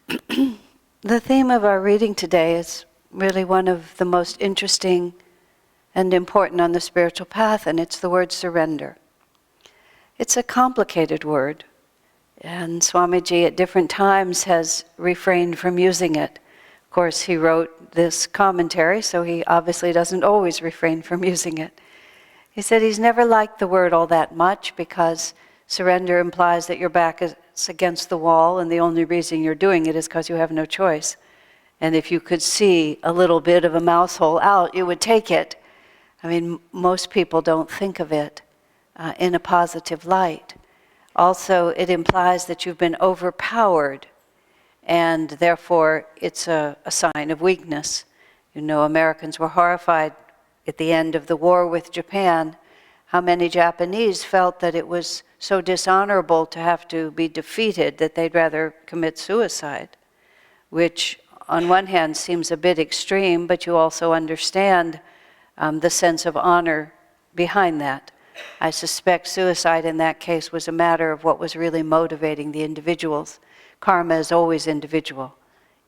The theme of our reading today is really one of the most interesting and important on the spiritual path, and it's the word surrender. It's a complicated word, and Swamiji at different times has refrained from using it. Of course, he wrote this commentary, so he obviously doesn't always refrain from using it. He said he's never liked the word all that much because surrender implies that your back is against the wall and the only reason you're doing it is because you have no choice. And if you could see a little bit of a mouse hole out, you would take it. I mean, most people don't think of it in a positive light. Also, it implies that you've been overpowered, and therefore it's a sign of weakness. You know, Americans were horrified at the end of the war with Japan, how many Japanese felt that it was so dishonorable to have to be defeated that they'd rather commit suicide, which on one hand seems a bit extreme, but you also understand the sense of honor behind that. I suspect suicide in that case was a matter of what was really motivating the individuals. Karma is always individual,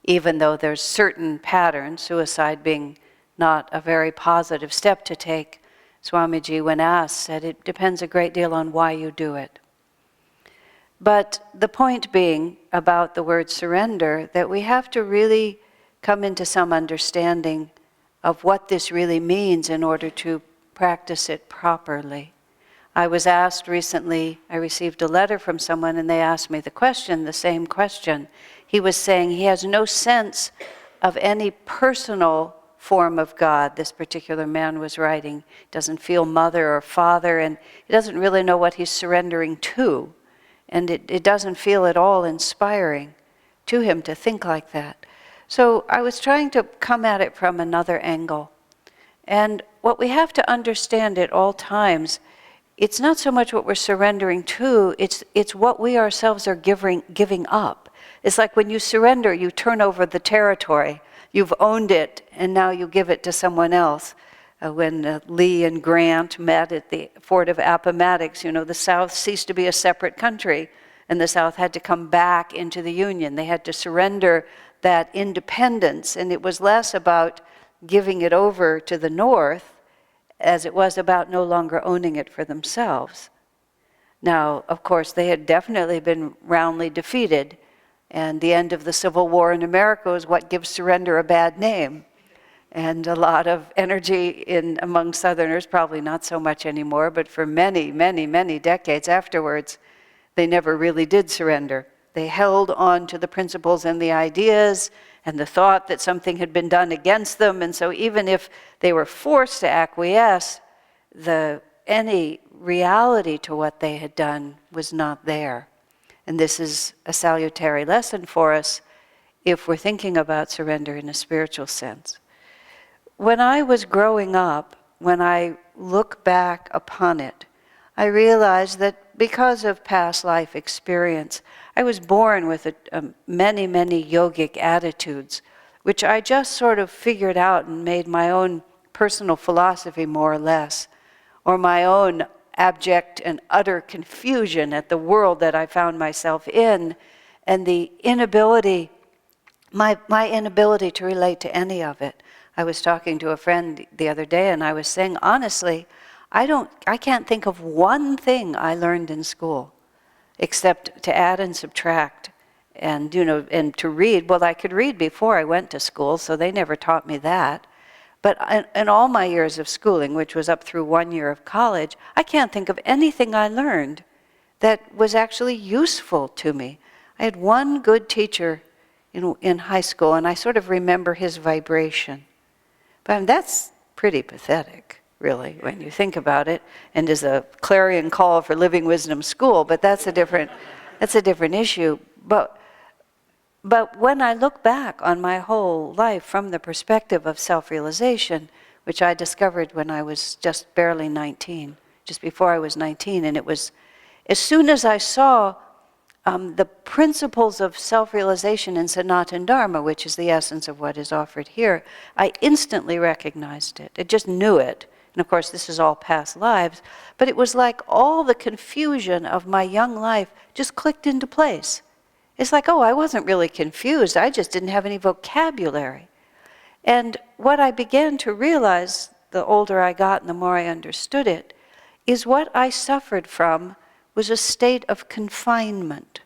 even though there's certain patterns, suicide being not a very positive step to take. Swamiji, when asked, said it depends a great deal on why you do it. But the point being about the word surrender, that we have to really come into some understanding of what this really means in order to practice it properly. I was asked recently, I received a letter from someone and they asked me the same question. He was saying he has no sense of any personal form of God. This particular man was writing, doesn't feel mother or father, and he doesn't really know what he's surrendering to. And it doesn't feel at all inspiring to him to think like that. So I was trying to come at it from another angle. And what we have to understand at all times, it's not so much what we're surrendering to, it's what we ourselves are giving up. It's like when you surrender, you turn over the territory. You've owned it, and now you give it to someone else. When Lee and Grant met at the Fort of Appomattox, you know, the South ceased to be a separate country, and the South had to come back into the Union. They had to surrender that independence, and it was less about giving it over to the North as it was about no longer owning it for themselves. Now, of course, they had definitely been roundly defeated, and the end of the Civil War in America is what gives surrender a bad name. And a lot of energy among Southerners, probably not so much anymore, but for many, many, many decades afterwards, they never really did surrender. They held on to the principles and the ideas and the thought that something had been done against them, and so even if they were forced to acquiesce, any reality to what they had done was not there. And this is a salutary lesson for us if we're thinking about surrender in a spiritual sense. When I was growing up, when I look back upon it, I realized that because of past life experience, I was born with many, many yogic attitudes, which I just sort of figured out and made my own personal philosophy, more or less, or my own abject and utter confusion at the world that I found myself in, and the inability, my inability to relate to any of it. I was talking to a friend the other day, and I was saying, honestly, I can't think of one thing I learned in school, except to add and subtract, and and to read. Well, I could read before I went to school, so they never taught me that. But in all my years of schooling, which was up through 1 year of college, I can't think of anything I learned that was actually useful to me. I had one good teacher in high school, and I sort of remember his vibration. But that's pretty pathetic, really, when you think about it, and is a clarion call for Living Wisdom School, but that's a different issue. But when I look back on my whole life from the perspective of self-realization, which I discovered when I was just barely 19, just before I was 19, and it was as soon as I saw the principles of self-realization in Sanatana Dharma, which is the essence of what is offered here, I instantly recognized it. I just knew it. And of course, this is all past lives, but it was like all the confusion of my young life just clicked into place. It's like, oh, I wasn't really confused. I just didn't have any vocabulary. And what I began to realize, the older I got and the more I understood it, is what I suffered from was a state of confinement.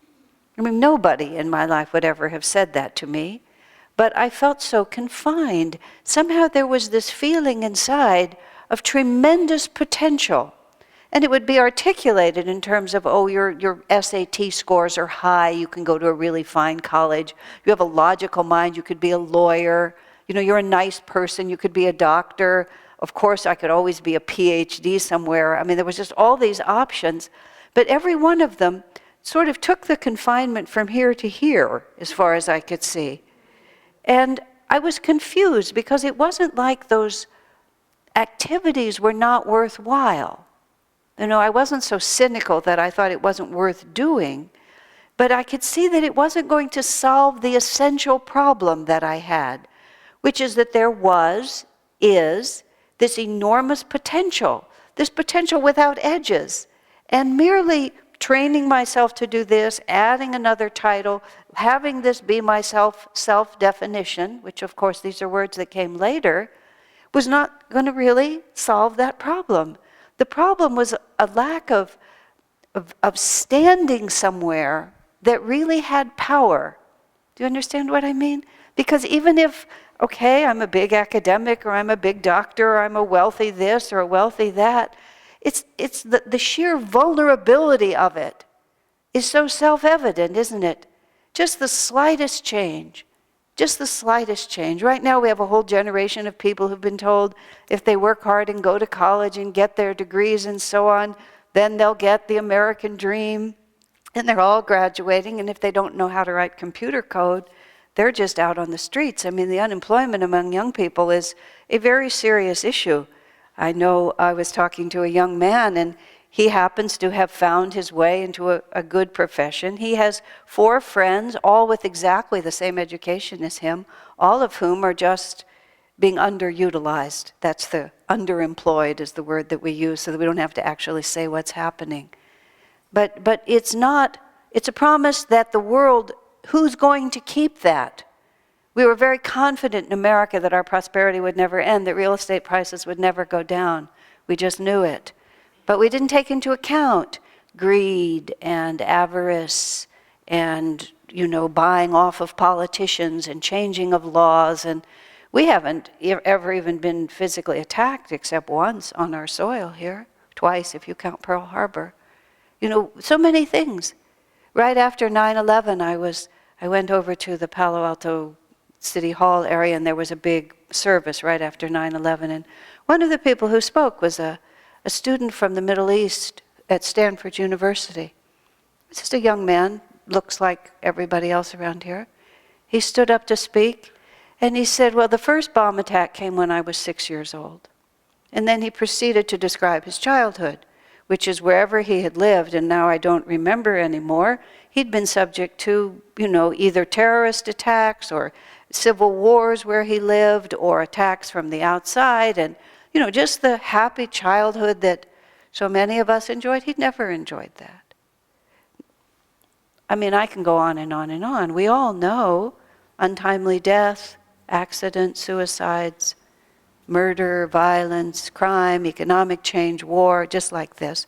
I mean, nobody in my life would ever have said that to me, but I felt so confined. Somehow there was this feeling inside of tremendous potential. And it would be articulated in terms of, oh, your SAT scores are high, you can go to a really fine college, you have a logical mind, you could be a lawyer, you're a nice person, you could be a doctor. Of course, I could always be a PhD somewhere. I mean, there was just all these options, but every one of them sort of took the confinement from here to here, as far as I could see. And I was confused because it wasn't like those activities were not worthwhile. I wasn't so cynical that I thought it wasn't worth doing, but I could see that it wasn't going to solve the essential problem that I had, which is that there is this enormous potential, this potential without edges. And merely training myself to do this, adding another title, having this be my self-definition, which of course these are words that came later, was not going to really solve that problem. The problem was a lack of standing somewhere that really had power. Do you understand what I mean? Because even if, okay, I'm a big academic, or I'm a big doctor, or I'm a wealthy this, or a wealthy that, it's the sheer vulnerability of it is so self-evident, isn't it? Just the slightest change. Just the slightest change. Right now we have a whole generation of people who've been told if they work hard and go to college and get their degrees and so on, then they'll get the American dream. And they're all graduating, and if they don't know how to write computer code, they're just out on the streets. I mean, the unemployment among young people is a very serious issue. I know I was talking to a young man, and he happens to have found his way into a good profession. He has 4 friends, all with exactly the same education as him, all of whom are just being underutilized. That's the underemployed is the word that we use, so that we don't have to actually say what's happening. But it's a promise that the world, who's going to keep that? We were very confident in America that our prosperity would never end, that real estate prices would never go down. We just knew it. But we didn't take into account greed and avarice and, buying off of politicians and changing of laws. And we haven't ever even been physically attacked except once on our soil here, twice if you count Pearl Harbor. So many things. Right after 9/11, I went over to the Palo Alto City Hall area, and there was a big service right after 9/11. And one of the people who spoke was a student from the Middle East at Stanford University. Just a young man, looks like everybody else around here. He stood up to speak, and he said, well, the first bomb attack came when I was 6 years old. And then he proceeded to describe his childhood, which is wherever he had lived, and now I don't remember anymore, he'd been subject to, either terrorist attacks or civil wars where he lived, or attacks from the outside, and just the happy childhood that so many of us enjoyed. He'd never enjoyed that. I mean, I can go on and on and on. We all know untimely death, accidents, suicides, murder, violence, crime, economic change, war, just like this.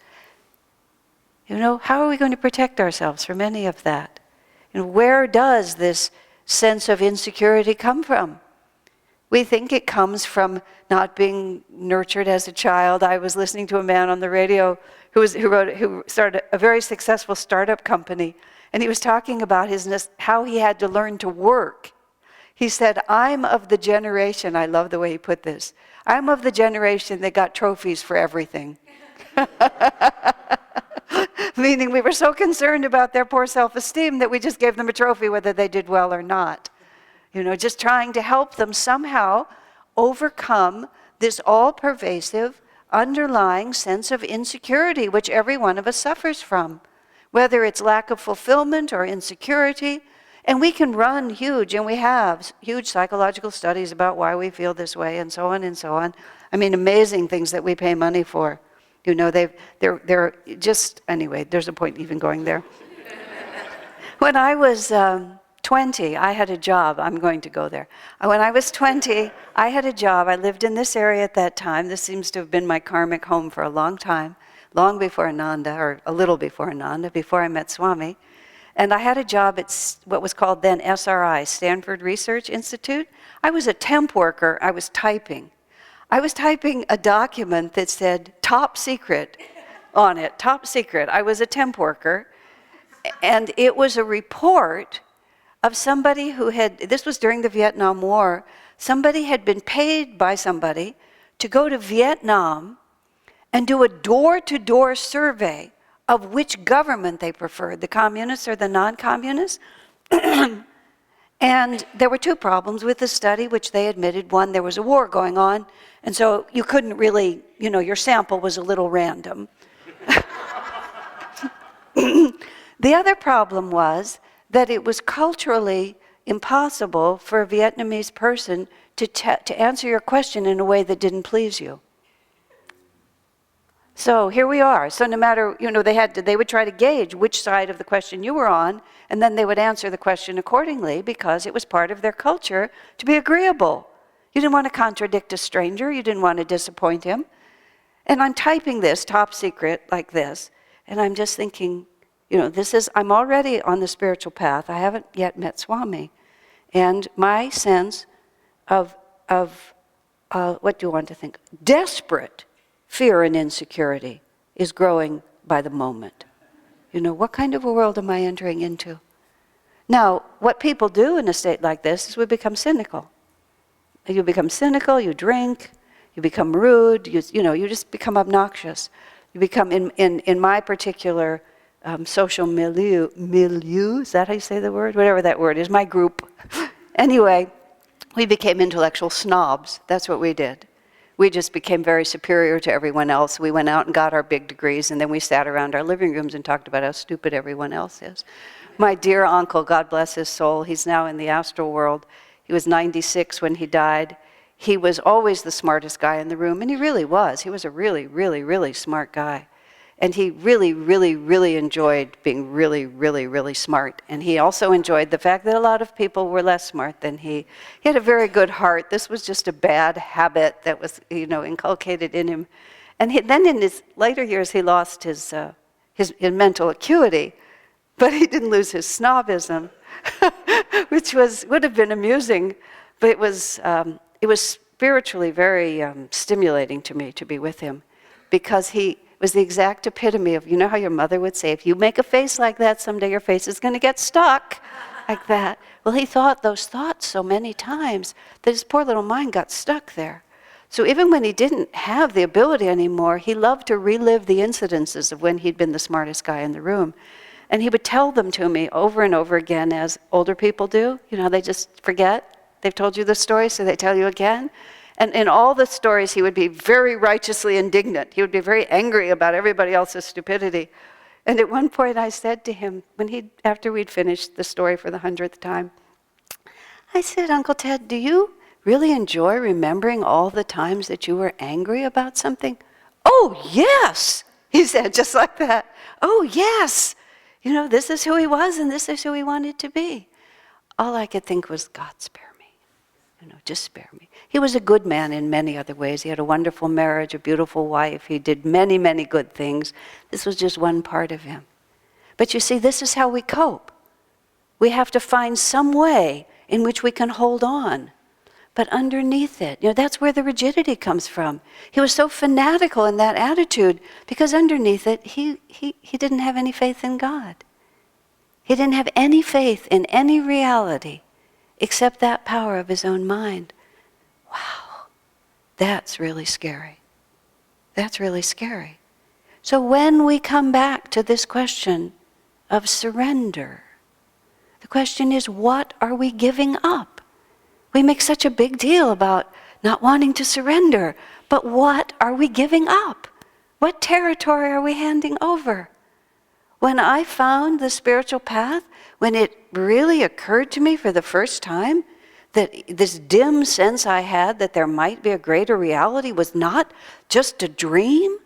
How are we going to protect ourselves from any of that? Where does this sense of insecurity come from? We think it comes from not being nurtured as a child. I was listening to a man on the radio who started a very successful startup company, and he was talking about how he had to learn to work. He said, I'm of the generation, I love the way he put this, I'm of the generation that got trophies for everything. Meaning we were so concerned about their poor self-esteem that we just gave them a trophy whether they did well or not. Just trying to help them somehow overcome this all-pervasive, underlying sense of insecurity which every one of us suffers from, whether it's lack of fulfillment or insecurity. And we can run huge, and we have huge psychological studies about why we feel this way, and so on and so on. I mean, amazing things that we pay money for. They're just, anyway, there's a point even going there. When I was 20, I had a job. I'm going to go there. When I was 20, I had a job. I lived in this area at that time. This seems to have been my karmic home for a long time, long before Ananda, or a little before Ananda, before I met Swami. And I had a job at what was called then SRI, Stanford Research Institute. I was a temp worker. I was typing. I was typing a document that said top secret on it, top secret. I was a temp worker. And it was a report of somebody who had, this was during the Vietnam War, somebody had been paid by somebody to go to Vietnam and do a door-to-door survey of which government they preferred, the communists or the non-communists. And there were two problems with the study, which they admitted. One, there was a war going on, and so you couldn't really, your sample was a little random. The other problem was that it was culturally impossible for a Vietnamese person to answer your question in a way that didn't please you. So here we are. So no matter, they would try to gauge which side of the question you were on, and then they would answer the question accordingly because it was part of their culture to be agreeable. You didn't want to contradict a stranger. You didn't want to disappoint him. And I'm typing this top secret like this, and I'm just thinking, I'm already on the spiritual path. I haven't yet met Swami. And my sense of what do you want to think? Desperate fear and insecurity is growing by the moment. What kind of a world am I entering into? Now, what people do in a state like this is we become cynical. You become cynical, you drink, you become rude, you just become obnoxious. You become, in my particular social milieu, is that how you say the word? Whatever that word is, my group. Anyway, we became intellectual snobs. That's what we did. We just became very superior to everyone else. We went out and got our big degrees, and then we sat around our living rooms and talked about how stupid everyone else is. My dear uncle, God bless his soul, he's now in the astral world. He was 96 when he died. He was always the smartest guy in the room, and he really was. He was a really, really, really smart guy. And he really, really, really enjoyed being really, really, really smart. And he also enjoyed the fact that a lot of people were less smart than he. He had a very good heart. This was just a bad habit that was, inculcated in him. And then in his later years, he lost his mental acuity, but he didn't lose his snobism, which would have been amusing. But it was spiritually very stimulating to me to be with him, because he was the exact epitome of, how your mother would say, if you make a face like that, someday your face is going to get stuck like that. Well, he thought those thoughts so many times that his poor little mind got stuck there. So even when he didn't have the ability anymore, he loved to relive the incidences of when he'd been the smartest guy in the room. And he would tell them to me over and over again, as older people do. They just forget. They've told you the story, so they tell you again. And in all the stories, he would be very righteously indignant. He would be very angry about everybody else's stupidity. And at one point I said to him, after we'd finished the story for the 100th time, I said, Uncle Ted, do you really enjoy remembering all the times that you were angry about something? Oh, yes, he said, just like that. Oh, yes. This is who he was and this is who he wanted to be. All I could think was, God, spare me. Just spare me. He was a good man in many other ways. He had a wonderful marriage, a beautiful wife. He did many, many good things. This was just one part of him. But you see, this is how we cope. We have to find some way in which we can hold on. But underneath it, that's where the rigidity comes from. He was so fanatical in that attitude because underneath it, he didn't have any faith in God. He didn't have any faith in any reality except that power of his own mind. Wow, that's really scary. That's really scary. So when we come back to this question of surrender, the question is, what are we giving up? We make such a big deal about not wanting to surrender, but what are we giving up? What territory are we handing over? When I found the spiritual path, when it really occurred to me for the first time that this dim sense I had that there might be a greater reality was not just a dream,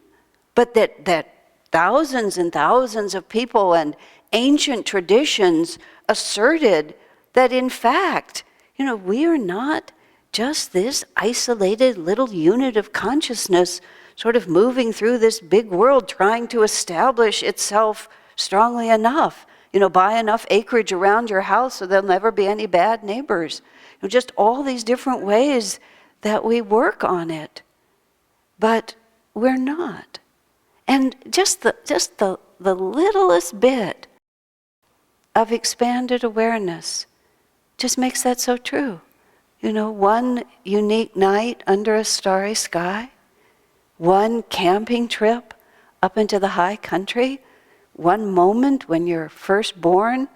but that thousands and thousands of people and ancient traditions asserted that in fact, we are not just this isolated little unit of consciousness sort of moving through this big world trying to establish itself strongly enough. Buy enough acreage around your house so there'll never be any bad neighbors. Just all these different ways that we work on it. But we're not. And just the littlest bit of expanded awareness just makes that so true. One unique night under a starry sky, one camping trip up into the high country, one moment when your firstborn,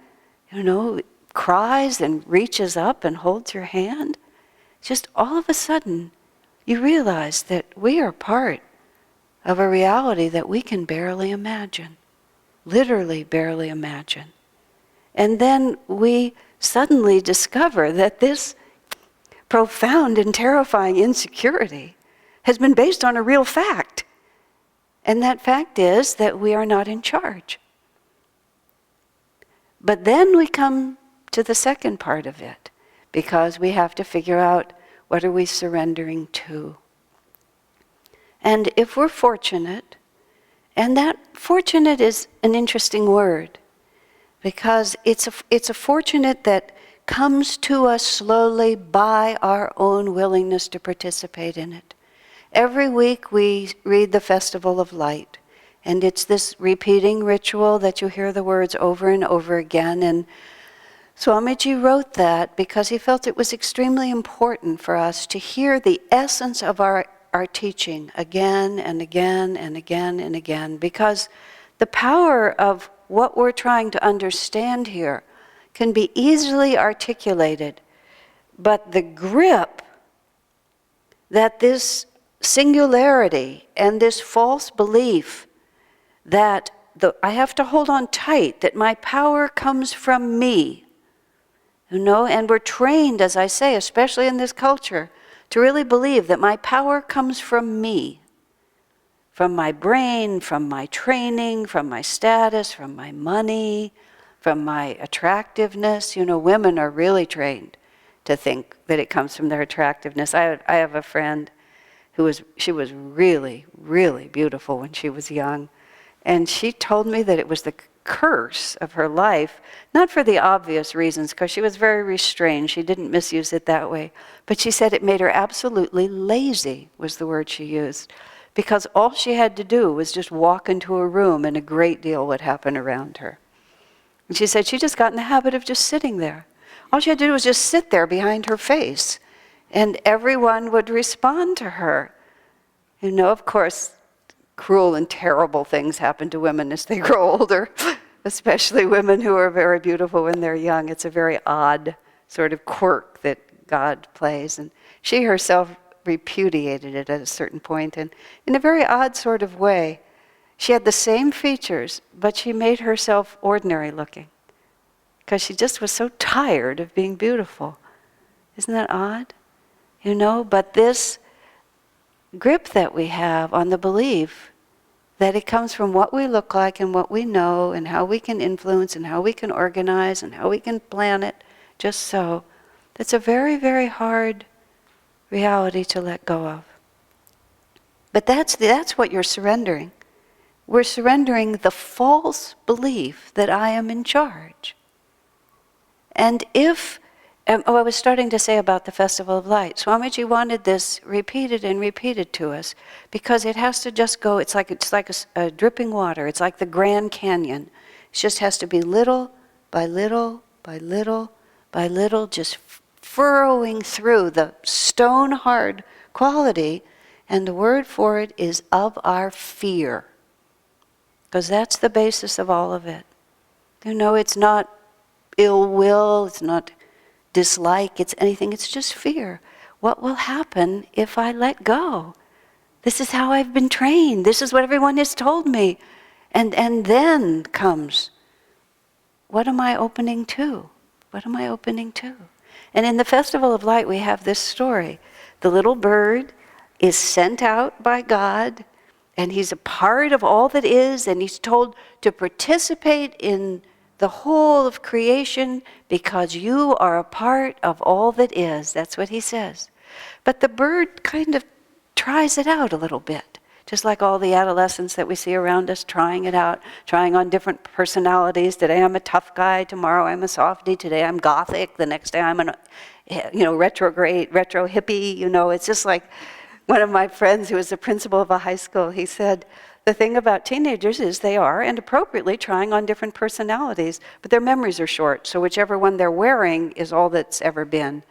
cries and reaches up and holds your hand. Just all of a sudden, you realize that we are part of a reality that we can barely imagine, literally barely imagine. And then we suddenly discover that this profound and terrifying insecurity has been based on a real fact. And that fact is that we are not in charge. But then we come to the second part of it, because we have to figure out, what are we surrendering to? And if we're fortunate, and that fortunate is an interesting word, because it's a fortunate that comes to us slowly by our own willingness to participate in it. Every week we read the Festival of Light, and it's this repeating ritual that you hear the words over and over again. And Swamiji wrote that because he felt it was extremely important for us to hear the essence of our teaching again and again and again and again, because the power of what we're trying to understand here can be easily articulated, but the grip that this singularity and this false belief that I have to hold on tight, that my power comes from me, and we're trained, as I say, especially in this culture, to really believe that my power comes from me, from my brain, from my training, from my status, from my money, from my attractiveness. Women are really trained to think that it comes from their attractiveness. I have a friend she was really, really beautiful when she was young. And she told me that it was the curse of her life, not for the obvious reasons, because she was very restrained. She didn't misuse it that way. But she said it made her absolutely lazy, was the word she used, because all she had to do was just walk into a room and a great deal would happen around her. And she said she just got in the habit of just sitting there. All she had to do was just sit there behind her face, and everyone would respond to her. Of course, cruel and terrible things happen to women as they grow older, especially women who are very beautiful when they're young. It's a very odd sort of quirk that God plays. And she herself repudiated it at a certain point. And in a very odd sort of way, she had the same features, but she made herself ordinary looking, because she just was so tired of being beautiful. Isn't that odd? But this grip that we have on the belief that it comes from what we look like and what we know and how we can influence and how we can organize and how we can plan it just so, that's a very, very hard reality to let go of. But that's what you're surrendering. We're surrendering the false belief that I am in charge. And if I was starting to say about the Festival of Light. Swamiji wanted this repeated and repeated to us, because it has to just go, it's like a dripping water. It's like the Grand Canyon. It just has to be little by little by little by little, just furrowing through the stone-hard quality, and the word for it is of our fear. Because that's the basis of all of it. It's not ill will, it's not dislike, it's anything, it's just fear. What will happen if I let go? This is how I've been trained. This is what everyone has told me. And then comes, what am I opening to? What am I opening to? And in the Festival of Light, we have this story. The little bird is sent out by God, and he's a part of all that is, and he's told to participate in the whole of creation, because you are a part of all that is. That's what he says. But the bird kind of tries it out a little bit, just like all the adolescents that we see around us trying it out, trying on different personalities. Today I'm a tough guy, tomorrow I'm a softie, today I'm gothic, the next day I'm an retrograde, retro hippie. It's just like one of my friends who was the principal of a high school, he said, the thing about teenagers is they are, and appropriately, trying on different personalities, but their memories are short, so whichever one they're wearing is all that's ever been.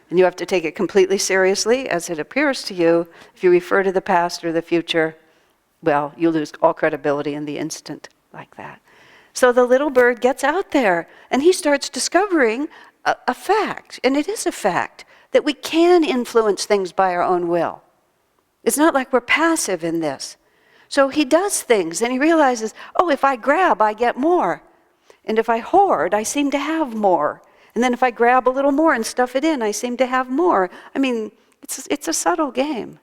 And you have to take it completely seriously as it appears to you. If you refer to the past or the future, well, you lose all credibility in the instant like that. So the little bird gets out there, and he starts discovering a fact, and it is a fact, that we can influence things by our own will. It's not like we're passive in this. So he does things, and he realizes, oh, if I grab, I get more. And if I hoard, I seem to have more. And then if I grab a little more and stuff it in, I seem to have more. I mean, it's a subtle game.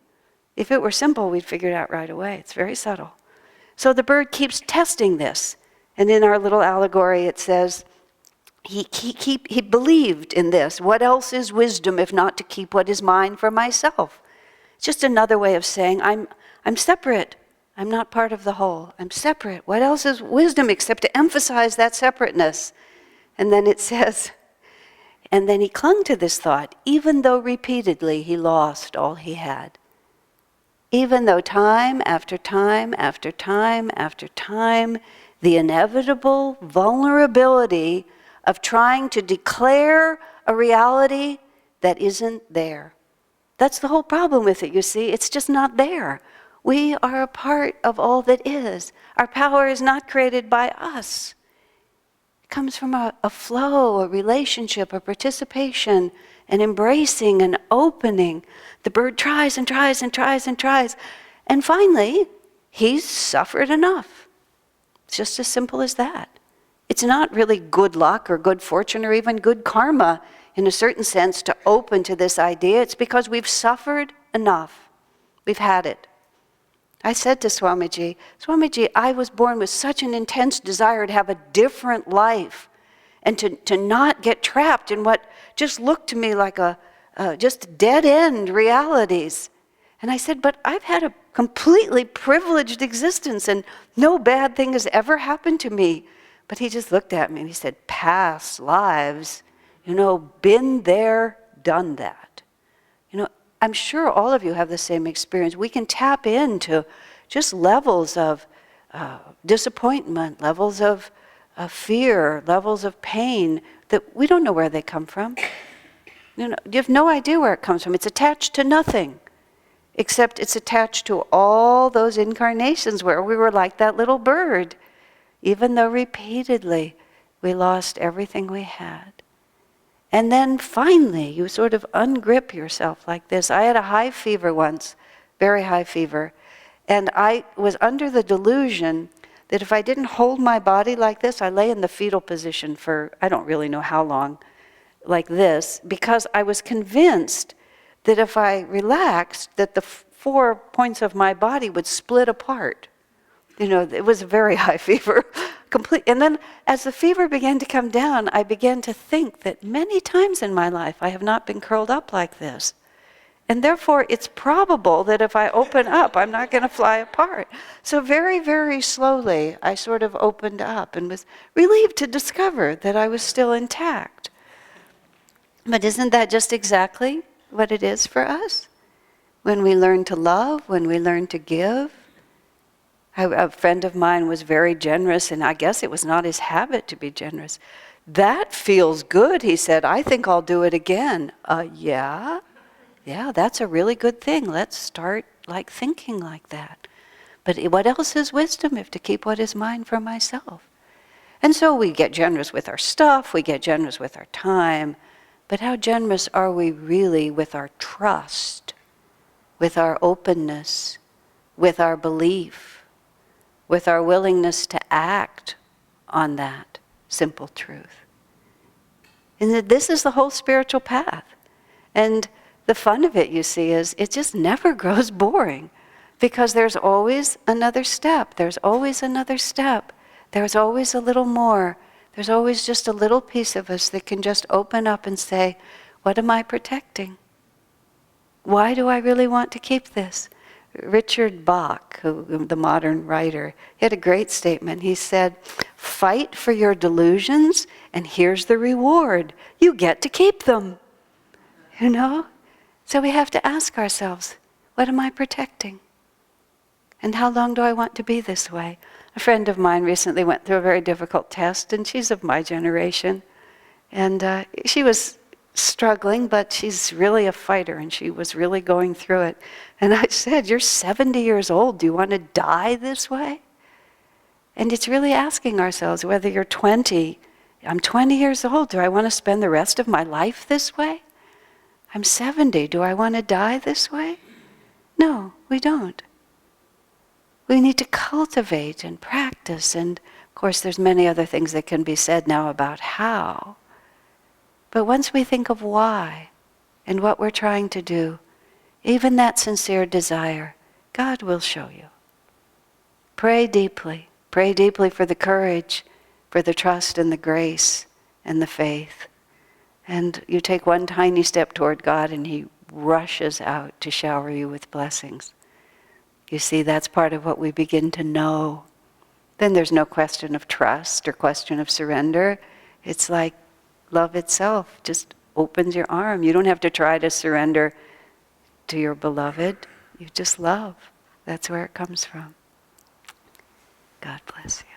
If it were simple, we'd figure it out right away. It's very subtle. So the bird keeps testing this. And in our little allegory, it says, he believed in this. What else is wisdom if not to keep what is mine for myself? It's just another way of saying, I'm separate. I'm not part of the whole. I'm separate. What else is wisdom except to emphasize that separateness? And then it says, and then he clung to this thought, even though repeatedly he lost all he had. Even though time after time after time after time, the inevitable vulnerability of trying to declare a reality that isn't there. That's the whole problem with it, you see. It's just not there. We are a part of all that is. Our power is not created by us. It comes from a flow, a relationship, a participation, an embracing, an opening. The bird tries and tries and tries and tries. And finally, he's suffered enough. It's just as simple as that. It's not really good luck or good fortune or even good karma in a certain sense to open to this idea. It's because we've suffered enough. We've had it. I said to Swamiji, I was born with such an intense desire to have a different life and to not get trapped in what just looked to me like just dead-end realities. And I said, but I've had a completely privileged existence and no bad thing has ever happened to me. But he just looked at me and he said, past lives, been there, done that. I'm sure all of you have the same experience. We can tap into just levels of disappointment, levels of fear, levels of pain that we don't know where they come from. You have no idea where it comes from. It's attached to nothing, except it's attached to all those incarnations where we were like that little bird, even though repeatedly we lost everything we had. And then finally, you sort of ungrip yourself like this. I had a high fever once, very high fever. And I was under the delusion that if I didn't hold my body like this, I lay in the fetal position for, I don't really know how long, like this, because I was convinced that if I relaxed, that the 4 points of my body would split apart. It was a very high fever. And then as the fever began to come down, I began to think that many times in my life I have not been curled up like this. And therefore it's probable that if I open up, I'm not going to fly apart. So very, very slowly I sort of opened up and was relieved to discover that I was still intact. But isn't that just exactly what it is for us? When we learn to love, when we learn to give. A friend of mine was very generous, and I guess it was not his habit to be generous. That feels good, he said. I think I'll do it again. Yeah, that's a really good thing. Let's start thinking like that. But what else is wisdom if to keep what is mine for myself? And so we get generous with our stuff, we get generous with our time, but how generous are we really with our trust, with our openness, with our belief? With our willingness to act on that simple truth. And that this is the whole spiritual path. And the fun of it, you see, is it just never grows boring because there's always another step. There's always another step. There's always a little more. There's always just a little piece of us that can just open up and say, what am I protecting? Why do I really want to keep this? Richard Bach, the modern writer, he had a great statement. He said, fight for your delusions, and here's the reward. You get to keep them. You know? So we have to ask ourselves, what am I protecting? And how long do I want to be this way? A friend of mine recently went through a very difficult test, and she's of my generation. And she was struggling, but she's really a fighter, and she was really going through it. And I said, you're 70 years old. Do you want to die this way? And it's really asking ourselves whether you're 20. I'm 20 years old. Do I want to spend the rest of my life this way? I'm 70. Do I want to die this way? No, we don't. We need to cultivate and practice. And of course, there's many other things that can be said now about how. But once we think of why and what we're trying to do, even that sincere desire, God will show you. Pray deeply. Pray deeply for the courage, for the trust and the grace and the faith. And you take one tiny step toward God and He rushes out to shower you with blessings. You see, that's part of what we begin to know. Then there's no question of trust or question of surrender. It's like love itself just opens your arm. You don't have to try to surrender to your beloved. You just love. That's where it comes from. God bless you.